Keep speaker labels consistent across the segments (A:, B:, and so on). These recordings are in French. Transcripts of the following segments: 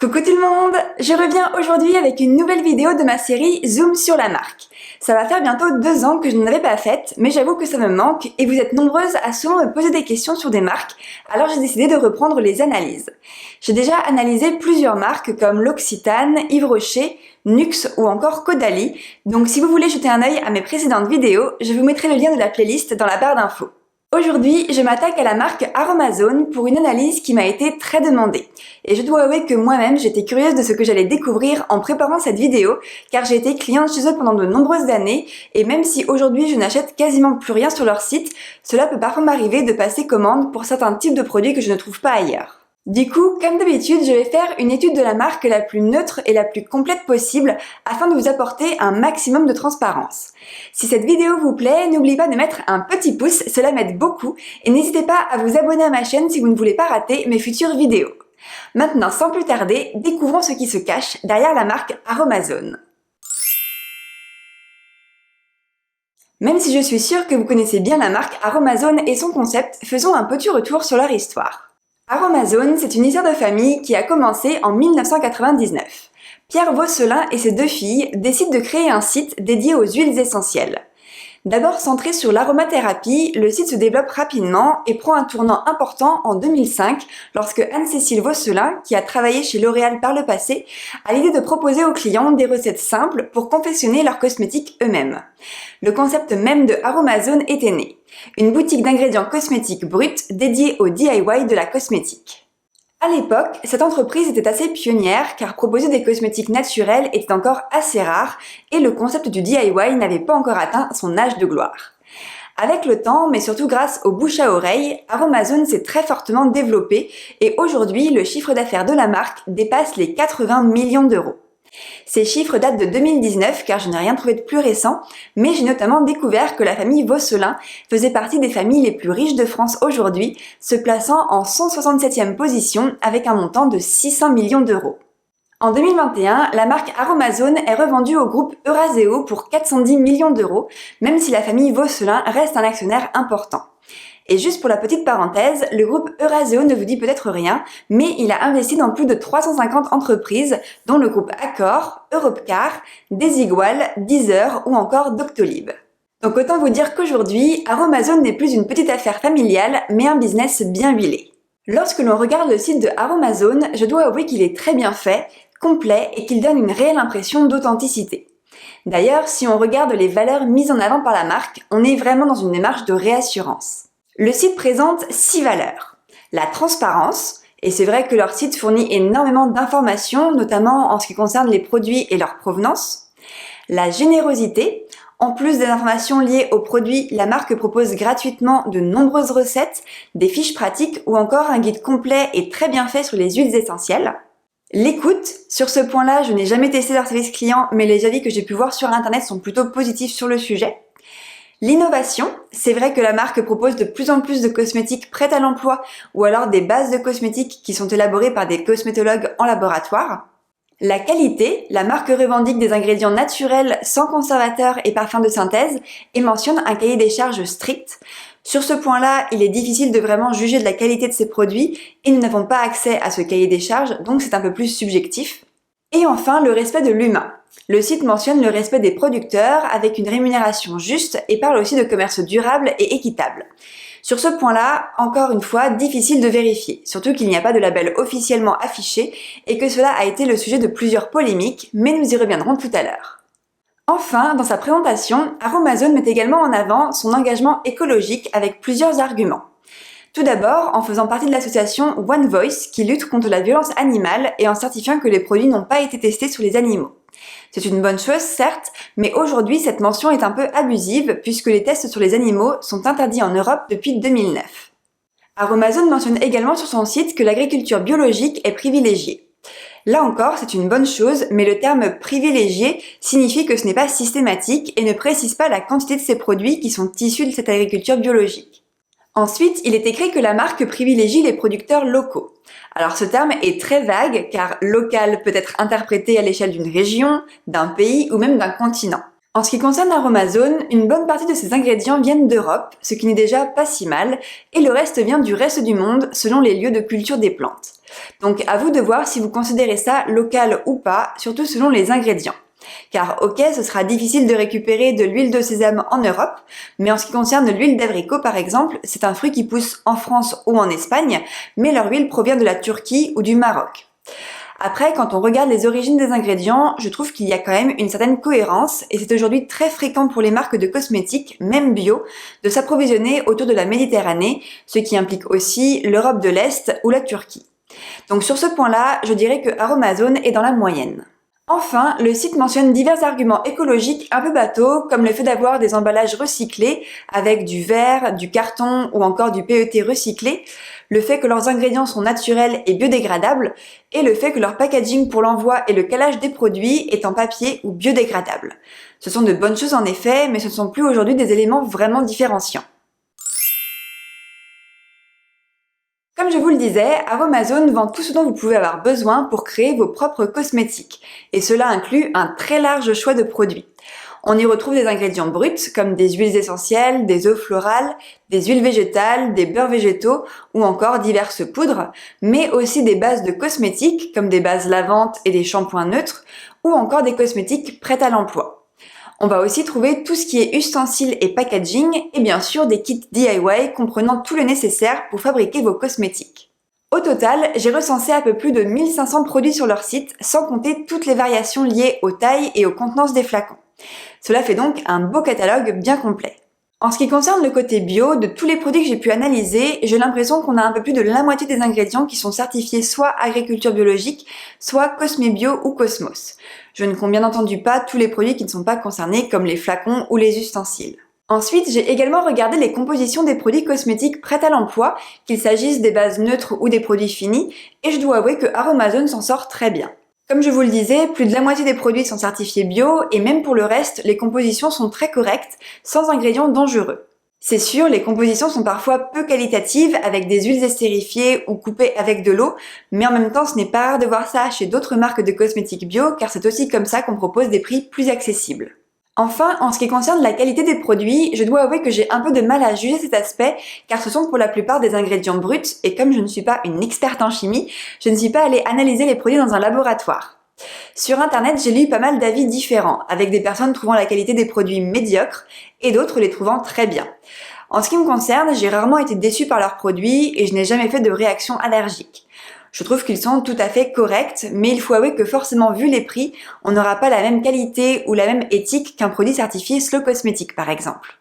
A: Coucou tout le monde, je reviens aujourd'hui avec une nouvelle vidéo de ma série Zoom sur la marque. Ça va faire bientôt 2 ans que je n'en avais pas faite, mais j'avoue que ça me manque et vous êtes nombreuses à souvent me poser des questions sur des marques, alors j'ai décidé de reprendre les analyses. J'ai déjà analysé plusieurs marques comme L'Occitane, Yves Rocher, Nuxe ou encore Caudalie, donc si vous voulez jeter un œil à mes précédentes vidéos, je vous mettrai le lien de la playlist dans la barre d'infos. Aujourd'hui, je m'attaque à la marque Aromazone pour une analyse qui m'a été très demandée. Et je dois avouer que moi-même, j'étais curieuse de ce que j'allais découvrir en préparant cette vidéo, car j'ai été cliente chez eux pendant de nombreuses années, et même si aujourd'hui je n'achète quasiment plus rien sur leur site, cela peut parfois m'arriver de passer commande pour certains types de produits que je ne trouve pas ailleurs. Du coup, comme d'habitude, je vais faire une étude de la marque la plus neutre et la plus complète possible afin de vous apporter un maximum de transparence. Si cette vidéo vous plaît, n'oubliez pas de mettre un petit pouce, cela m'aide beaucoup, et n'hésitez pas à vous abonner à ma chaîne si vous ne voulez pas rater mes futures vidéos. Maintenant, sans plus tarder, découvrons ce qui se cache derrière la marque Aromazone. Même si je suis sûre que vous connaissez bien la marque Aromazone et son concept, faisons un petit retour sur leur histoire. Aromazone, c'est une histoire de famille qui a commencé en 1999. Pierre Vosselin et ses 2 filles décident de créer un site dédié aux huiles essentielles. D'abord centré sur l'aromathérapie, le site se développe rapidement et prend un tournant important en 2005 lorsque Anne-Cécile Vosselin, qui a travaillé chez L'Oréal par le passé, a l'idée de proposer aux clients des recettes simples pour confectionner leurs cosmétiques eux-mêmes. Le concept même de Aromazone était né, une boutique d'ingrédients cosmétiques bruts dédiée au DIY de la cosmétique. À l'époque, cette entreprise était assez pionnière car proposer des cosmétiques naturels était encore assez rare et le concept du DIY n'avait pas encore atteint son âge de gloire. Avec le temps, mais surtout grâce au bouche à oreille, Aromazone s'est très fortement développé et aujourd'hui, le chiffre d'affaires de la marque dépasse les 80 millions d'euros. Ces chiffres datent de 2019 car je n'ai rien trouvé de plus récent, mais j'ai notamment découvert que la famille Vosselin faisait partie des familles les plus riches de France aujourd'hui, se plaçant en 167e position avec un montant de 600 millions d'euros. En 2021, la marque Aromazone est revendue au groupe Eurazeo pour 410 millions d'euros, même si la famille Vosselin reste un actionnaire important. Et juste pour la petite parenthèse, le groupe Eurazeo ne vous dit peut-être rien, mais il a investi dans plus de 350 entreprises, dont le groupe Accor, Europcar, Desigual, Deezer ou encore Doctolib. Donc autant vous dire qu'aujourd'hui, Aromazone n'est plus une petite affaire familiale, mais un business bien huilé. Lorsque l'on regarde le site de Aromazone, je dois avouer qu'il est très bien fait, complet et qu'il donne une réelle impression d'authenticité. D'ailleurs, si on regarde les valeurs mises en avant par la marque, on est vraiment dans une démarche de réassurance. Le site présente 6 valeurs. La transparence, et c'est vrai que leur site fournit énormément d'informations, notamment en ce qui concerne les produits et leur provenance. La générosité, en plus des informations liées aux produits, la marque propose gratuitement de nombreuses recettes, des fiches pratiques ou encore un guide complet et très bien fait sur les huiles essentielles. L'écoute, sur ce point-là, je n'ai jamais testé leur service client, mais les avis que j'ai pu voir sur internet sont plutôt positifs sur le sujet. L'innovation, c'est vrai que la marque propose de plus en plus de cosmétiques prêts à l'emploi ou alors des bases de cosmétiques qui sont élaborées par des cosmétologues en laboratoire. La qualité, la marque revendique des ingrédients naturels sans conservateurs et parfums de synthèse et mentionne un cahier des charges strict. Sur ce point-là, il est difficile de vraiment juger de la qualité de ces produits et nous n'avons pas accès à ce cahier des charges, donc c'est un peu plus subjectif. Et enfin, le respect de l'humain. Le site mentionne le respect des producteurs avec une rémunération juste et parle aussi de commerce durable et équitable. Sur ce point-là, encore une fois, difficile de vérifier, surtout qu'il n'y a pas de label officiellement affiché et que cela a été le sujet de plusieurs polémiques, mais nous y reviendrons tout à l'heure. Enfin, dans sa présentation, Aromazone met également en avant son engagement écologique avec plusieurs arguments. Tout d'abord, en faisant partie de l'association One Voice qui lutte contre la violence animale et en certifiant que les produits n'ont pas été testés sur les animaux. C'est une bonne chose, certes, mais aujourd'hui cette mention est un peu abusive puisque les tests sur les animaux sont interdits en Europe depuis 2009. Aromazone mentionne également sur son site que l'agriculture biologique est privilégiée. Là encore, c'est une bonne chose, mais le terme privilégié signifie que ce n'est pas systématique et ne précise pas la quantité de ces produits qui sont issus de cette agriculture biologique. Ensuite, il est écrit que la marque privilégie les producteurs locaux. Alors ce terme est très vague car local peut être interprété à l'échelle d'une région, d'un pays ou même d'un continent. En ce qui concerne Aromazone, une bonne partie de ses ingrédients viennent d'Europe, ce qui n'est déjà pas si mal, et le reste vient du reste du monde selon les lieux de culture des plantes. Donc à vous de voir si vous considérez ça local ou pas, surtout selon les ingrédients. Car ok, ce sera difficile de récupérer de l'huile de sésame en Europe, mais en ce qui concerne l'huile d'abricot par exemple, c'est un fruit qui pousse en France ou en Espagne, mais leur huile provient de la Turquie ou du Maroc. Après, quand on regarde les origines des ingrédients, je trouve qu'il y a quand même une certaine cohérence et c'est aujourd'hui très fréquent pour les marques de cosmétiques, même bio, de s'approvisionner autour de la Méditerranée, ce qui implique aussi l'Europe de l'Est ou la Turquie. Donc sur ce point-là, je dirais que Aromazone est dans la moyenne. Enfin, le site mentionne divers arguments écologiques un peu bateaux, comme le fait d'avoir des emballages recyclés avec du verre, du carton ou encore du PET recyclé, le fait que leurs ingrédients sont naturels et biodégradables, et le fait que leur packaging pour l'envoi et le calage des produits est en papier ou biodégradable. Ce sont de bonnes choses en effet, mais ce ne sont plus aujourd'hui des éléments vraiment différenciants. Comme je vous le disais, Aromazone vend tout ce dont vous pouvez avoir besoin pour créer vos propres cosmétiques, et cela inclut un très large choix de produits. On y retrouve des ingrédients bruts comme des huiles essentielles, des eaux florales, des huiles végétales, des beurres végétaux ou encore diverses poudres, mais aussi des bases de cosmétiques comme des bases lavantes et des shampoings neutres, ou encore des cosmétiques prêts à l'emploi. On va aussi trouver tout ce qui est ustensiles et packaging et bien sûr des kits DIY comprenant tout le nécessaire pour fabriquer vos cosmétiques. Au total, j'ai recensé un peu plus de 1500 produits sur leur site sans compter toutes les variations liées aux tailles et aux contenances des flacons. Cela fait donc un beau catalogue bien complet. En ce qui concerne le côté bio, de tous les produits que j'ai pu analyser, j'ai l'impression qu'on a un peu plus de la moitié des ingrédients qui sont certifiés soit agriculture biologique, soit Cosme Bio ou Cosmos. Je ne compte bien entendu pas tous les produits qui ne sont pas concernés comme les flacons ou les ustensiles. Ensuite, j'ai également regardé les compositions des produits cosmétiques prêts à l'emploi, qu'il s'agisse des bases neutres ou des produits finis, et je dois avouer que Aromazone s'en sort très bien. Comme je vous le disais, plus de la moitié des produits sont certifiés bio et même pour le reste, les compositions sont très correctes, sans ingrédients dangereux. C'est sûr, les compositions sont parfois peu qualitatives avec des huiles estérifiées ou coupées avec de l'eau, mais en même temps ce n'est pas rare de voir ça chez d'autres marques de cosmétiques bio car c'est aussi comme ça qu'on propose des prix plus accessibles. Enfin, en ce qui concerne la qualité des produits, je dois avouer que j'ai un peu de mal à juger cet aspect car ce sont pour la plupart des ingrédients bruts et comme je ne suis pas une experte en chimie, je ne suis pas allée analyser les produits dans un laboratoire. Sur internet, j'ai lu pas mal d'avis différents, avec des personnes trouvant la qualité des produits médiocre et d'autres les trouvant très bien. En ce qui me concerne, j'ai rarement été déçue par leurs produits et je n'ai jamais fait de réaction allergique. Je trouve qu'ils sont tout à fait corrects, mais il faut avouer que forcément vu les prix, on n'aura pas la même qualité ou la même éthique qu'un produit certifié Slow Cosmétique par exemple.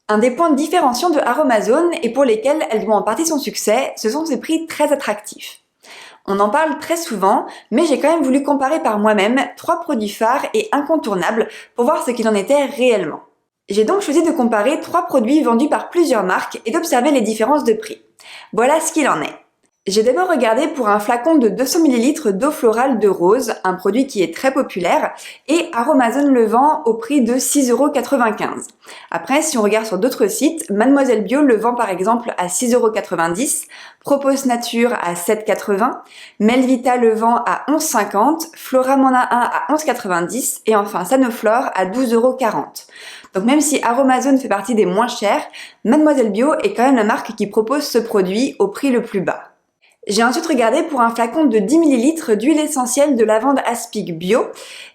A: Un des points différenciants de Aromazone et pour lesquels elle doit en partie son succès, ce sont ses prix très attractifs. On en parle très souvent, mais j'ai quand même voulu comparer par moi-même 3 produits phares et incontournables pour voir ce qu'il en était réellement. J'ai donc choisi de comparer 3 produits vendus par plusieurs marques et d'observer les différences de prix. Voilà ce qu'il en est. J'ai d'abord regardé pour un flacon de 200 ml d'eau florale de rose, un produit qui est très populaire, et Aromazone le vend au prix de 6,95 €. Après, si on regarde sur d'autres sites, Mademoiselle Bio le vend par exemple à 6,90 €, Propose Nature à 7,80 €, Melvita le vend à 11,50 €, Flora m'en a un à 11,90 € et enfin Sanoflore à 12,40 €. Donc même si Aromazone fait partie des moins chers, Mademoiselle Bio est quand même la marque qui propose ce produit au prix le plus bas. J'ai ensuite regardé pour un flacon de 10 ml d'huile essentielle de lavande aspic bio.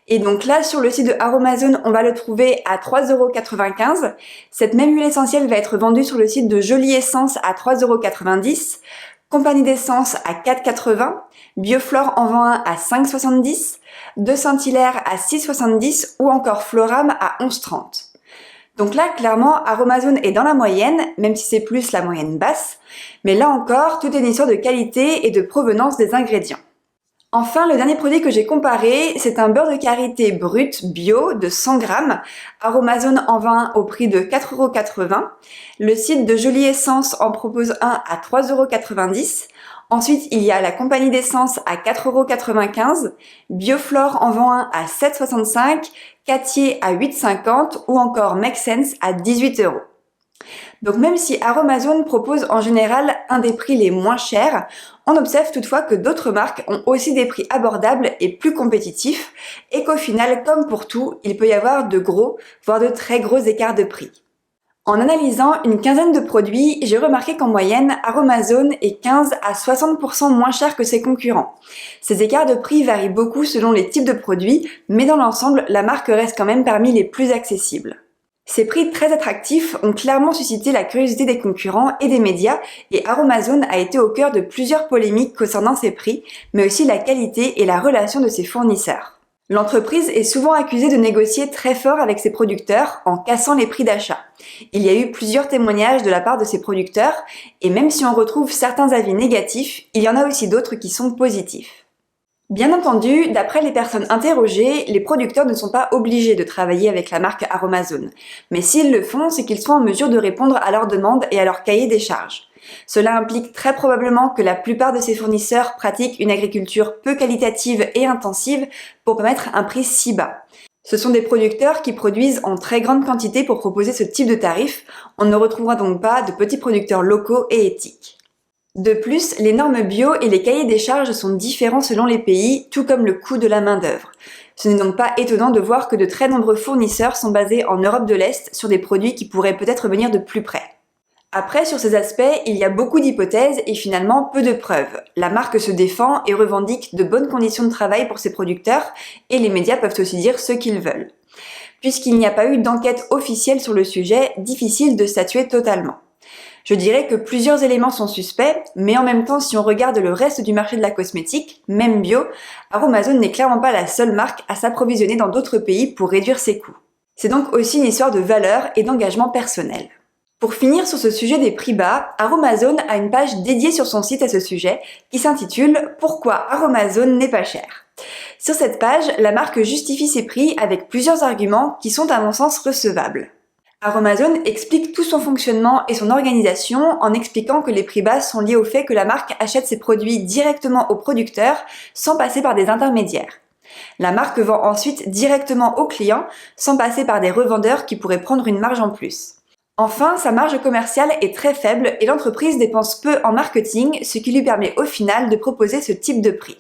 A: Et donc là, sur le site de Aromazone, on va le trouver à 3,95 €. Cette même huile essentielle va être vendue sur le site de Jolie Essence à 3,90 €, Compagnie d'Essence à 4,80 €, Bioflore en vend un à 5,70 €, De Saint-Hilaire à 6,70 € ou encore Floram à 11,30 €. Donc là, clairement, Aromazone est dans la moyenne, même si c'est plus la moyenne basse. Mais là encore, tout est une histoire de qualité et de provenance des ingrédients. Enfin, le dernier produit que j'ai comparé, c'est un beurre de karité brut bio de 100 g. Aromazone en vend un au prix de 4,80 €. Le site de Jolie Essence en propose un à 3,90 €. Ensuite, il y a la Compagnie d'Essence à 4,95 €, Bioflore en vend un à 7,65 €, Cattier à 8,50 € ou encore Make Sense à 18 €. Donc même si Aromazone propose en général un des prix les moins chers, on observe toutefois que d'autres marques ont aussi des prix abordables et plus compétitifs et qu'au final, comme pour tout, il peut y avoir de gros, voire de très gros écarts de prix. En analysant une quinzaine de produits, j'ai remarqué qu'en moyenne, Aromazone est 15 à 60% moins cher que ses concurrents. Ces écarts de prix varient beaucoup selon les types de produits, mais dans l'ensemble, la marque reste quand même parmi les plus accessibles. Ces prix très attractifs ont clairement suscité la curiosité des concurrents et des médias, et Aromazone a été au cœur de plusieurs polémiques concernant ses prix, mais aussi la qualité et la relation de ses fournisseurs. L'entreprise est souvent accusée de négocier très fort avec ses producteurs en cassant les prix d'achat. Il y a eu plusieurs témoignages de la part de ces producteurs, et même si on retrouve certains avis négatifs, il y en a aussi d'autres qui sont positifs. Bien entendu, d'après les personnes interrogées, les producteurs ne sont pas obligés de travailler avec la marque Aromazone. Mais s'ils le font, c'est qu'ils sont en mesure de répondre à leurs demandes et à leur cahier des charges. Cela implique très probablement que la plupart de ces fournisseurs pratiquent une agriculture peu qualitative et intensive pour permettre un prix si bas. Ce sont des producteurs qui produisent en très grande quantité pour proposer ce type de tarif. On ne retrouvera donc pas de petits producteurs locaux et éthiques. De plus, les normes bio et les cahiers des charges sont différents selon les pays, tout comme le coût de la main-d'œuvre. Ce n'est donc pas étonnant de voir que de très nombreux fournisseurs sont basés en Europe de l'Est sur des produits qui pourraient peut-être venir de plus près. Après, sur ces aspects, il y a beaucoup d'hypothèses et finalement peu de preuves. La marque se défend et revendique de bonnes conditions de travail pour ses producteurs, et les médias peuvent aussi dire ce qu'ils veulent. Puisqu'il n'y a pas eu d'enquête officielle sur le sujet, difficile de statuer totalement. Je dirais que plusieurs éléments sont suspects, mais en même temps, si on regarde le reste du marché de la cosmétique, même bio, Aromazone n'est clairement pas la seule marque à s'approvisionner dans d'autres pays pour réduire ses coûts. C'est donc aussi une histoire de valeur et d'engagement personnel. Pour finir sur ce sujet des prix bas, Aromazone a une page dédiée sur son site à ce sujet qui s'intitule « Pourquoi Aromazone n'est pas cher ». Sur cette page, la marque justifie ses prix avec plusieurs arguments qui sont à mon sens recevables. Aromazone explique tout son fonctionnement et son organisation en expliquant que les prix bas sont liés au fait que la marque achète ses produits directement aux producteurs sans passer par des intermédiaires. La marque vend ensuite directement aux clients sans passer par des revendeurs qui pourraient prendre une marge en plus. Enfin, sa marge commerciale est très faible et l'entreprise dépense peu en marketing, ce qui lui permet au final de proposer ce type de prix.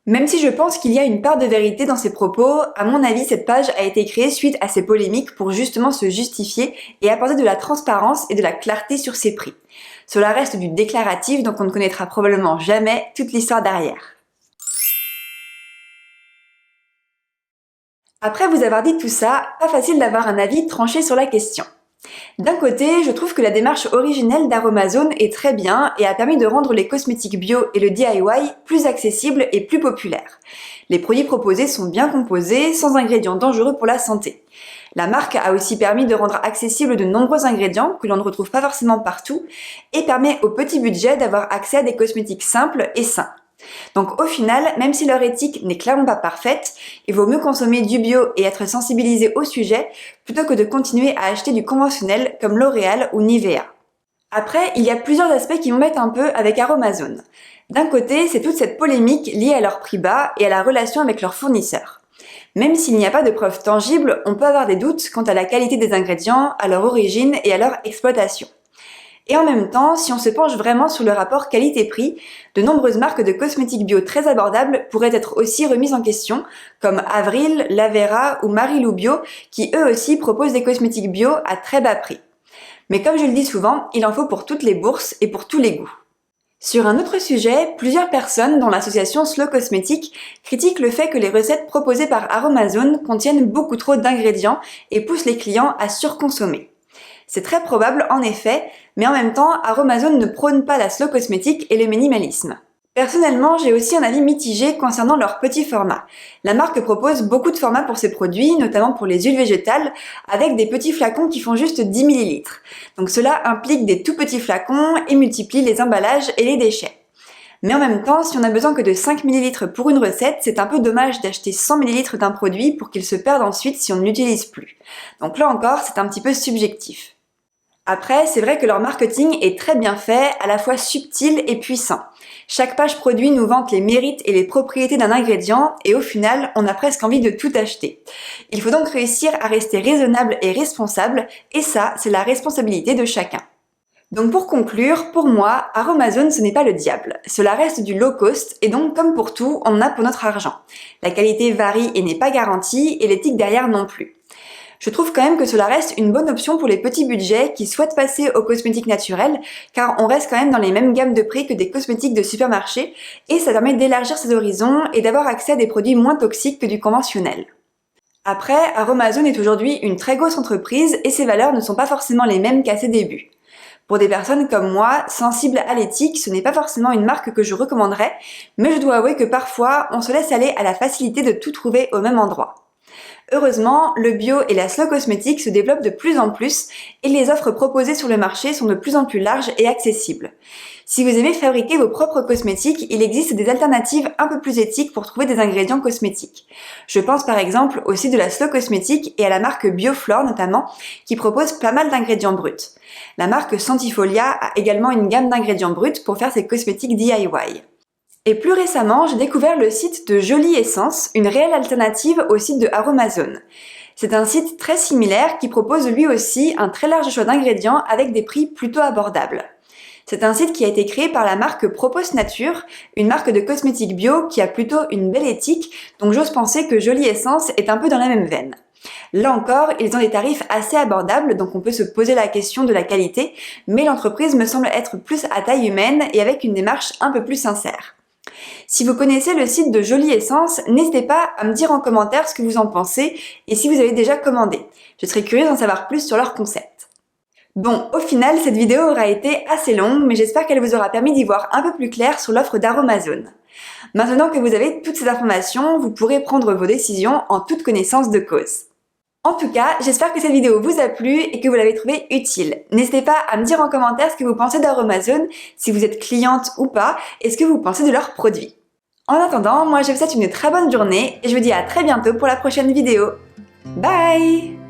A: Même si je pense qu'il y a une part de vérité dans ses propos, à mon avis, cette page a été créée suite à ces polémiques pour justement se justifier et apporter de la transparence et de la clarté sur ses prix. Cela reste du déclaratif, donc on ne connaîtra probablement jamais toute l'histoire derrière. Après vous avoir dit tout ça, pas facile d'avoir un avis tranché sur la question. D'un côté, je trouve que la démarche originelle d'Aromazone est très bien et a permis de rendre les cosmétiques bio et le DIY plus accessibles et plus populaires. Les produits proposés sont bien composés, sans ingrédients dangereux pour la santé. La marque a aussi permis de rendre accessibles de nombreux ingrédients que l'on ne retrouve pas forcément partout et permet au petit budget d'avoir accès à des cosmétiques simples et sains. Donc au final, même si leur éthique n'est clairement pas parfaite, il vaut mieux consommer du bio et être sensibilisé au sujet plutôt que de continuer à acheter du conventionnel comme L'Oréal ou Nivea. Après, il y a plusieurs aspects qui m'embêtent un peu avec Aromazone. D'un côté, c'est toute cette polémique liée à leur prix bas et à la relation avec leurs fournisseurs. Même s'il n'y a pas de preuves tangibles, on peut avoir des doutes quant à la qualité des ingrédients, à leur origine et à leur exploitation. Et en même temps, si on se penche vraiment sur le rapport qualité-prix, de nombreuses marques de cosmétiques bio très abordables pourraient être aussi remises en question, comme Avril, Lavera ou Marilou Bio, qui eux aussi proposent des cosmétiques bio à très bas prix. Mais comme je le dis souvent, il en faut pour toutes les bourses et pour tous les goûts. Sur un autre sujet, plusieurs personnes, dont l'association Slow Cosmetics, critiquent le fait que les recettes proposées par Aromazone contiennent beaucoup trop d'ingrédients et poussent les clients à surconsommer. C'est très probable en effet, mais en même temps, Aromazone ne prône pas la slow cosmétique et le minimalisme. Personnellement, j'ai aussi un avis mitigé concernant leur petit format. La marque propose beaucoup de formats pour ses produits, notamment pour les huiles végétales, avec des petits flacons qui font juste 10 ml. Donc cela implique des tout petits flacons et multiplie les emballages et les déchets. Mais en même temps, si on n'a besoin que de 5 ml pour une recette, c'est un peu dommage d'acheter 100 ml d'un produit pour qu'il se perde ensuite si on ne l'utilise plus. Donc là encore, c'est un petit peu subjectif. Après, c'est vrai que leur marketing est très bien fait, à la fois subtil et puissant. Chaque page produit nous vante les mérites et les propriétés d'un ingrédient et au final, on a presque envie de tout acheter. Il faut donc réussir à rester raisonnable et responsable et ça, c'est la responsabilité de chacun. Donc pour conclure, pour moi, Aromazone ce n'est pas le diable. Cela reste du low cost et donc comme pour tout, on en a pour notre argent. La qualité varie et n'est pas garantie et l'éthique derrière non plus. Je trouve quand même que cela reste une bonne option pour les petits budgets qui souhaitent passer aux cosmétiques naturels, car on reste quand même dans les mêmes gammes de prix que des cosmétiques de supermarché, et ça permet d'élargir ses horizons et d'avoir accès à des produits moins toxiques que du conventionnel. Après, Aromazone est aujourd'hui une très grosse entreprise et ses valeurs ne sont pas forcément les mêmes qu'à ses débuts. Pour des personnes comme moi, sensibles à l'éthique, ce n'est pas forcément une marque que je recommanderais, mais je dois avouer que parfois, on se laisse aller à la facilité de tout trouver au même endroit. Heureusement, le bio et la slow cosmétique se développent de plus en plus et les offres proposées sur le marché sont de plus en plus larges et accessibles. Si vous aimez fabriquer vos propres cosmétiques, il existe des alternatives un peu plus éthiques pour trouver des ingrédients cosmétiques. Je pense par exemple au site de la slow cosmétique et à la marque Bioflore notamment, qui propose pas mal d'ingrédients bruts. La marque Santifolia a également une gamme d'ingrédients bruts pour faire ses cosmétiques DIY. Et plus récemment, j'ai découvert le site de Jolie Essence, une réelle alternative au site de Aromazone. C'est un site très similaire qui propose lui aussi un très large choix d'ingrédients avec des prix plutôt abordables. C'est un site qui a été créé par la marque Propos Nature, une marque de cosmétiques bio qui a plutôt une belle éthique, donc j'ose penser que Jolie Essence est un peu dans la même veine. Là encore, ils ont des tarifs assez abordables, donc on peut se poser la question de la qualité, mais l'entreprise me semble être plus à taille humaine et avec une démarche un peu plus sincère. Si vous connaissez le site de Jolie Essence, n'hésitez pas à me dire en commentaire ce que vous en pensez et si vous avez déjà commandé. Je serais curieuse d'en savoir plus sur leur concept. Bon, au final, cette vidéo aura été assez longue, mais j'espère qu'elle vous aura permis d'y voir un peu plus clair sur l'offre d'Aromazone. Maintenant que vous avez toutes ces informations, vous pourrez prendre vos décisions en toute connaissance de cause. En tout cas, j'espère que cette vidéo vous a plu et que vous l'avez trouvée utile. N'hésitez pas à me dire en commentaire ce que vous pensez d'Aromazone, si vous êtes cliente ou pas, et ce que vous pensez de leurs produits. En attendant, moi je vous souhaite une très bonne journée et je vous dis à très bientôt pour la prochaine vidéo. Bye!